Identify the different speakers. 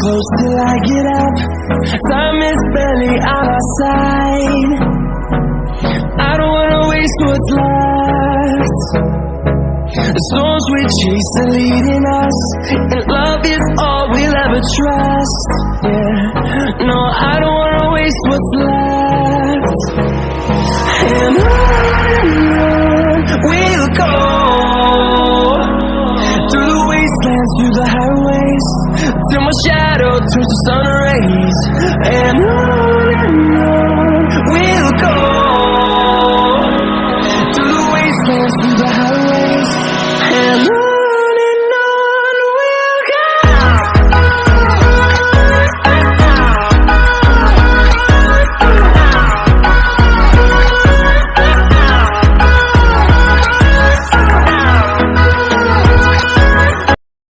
Speaker 1: close till I get up. Time is barely on our side. I don't wanna waste what's left. The storms we chase are leading us, and love is all we'll ever trust. Yeah, no, I don't wanna waste what's left. And on we'll go, through the wastelands, through the highways, till my shadow turns to sun rays. And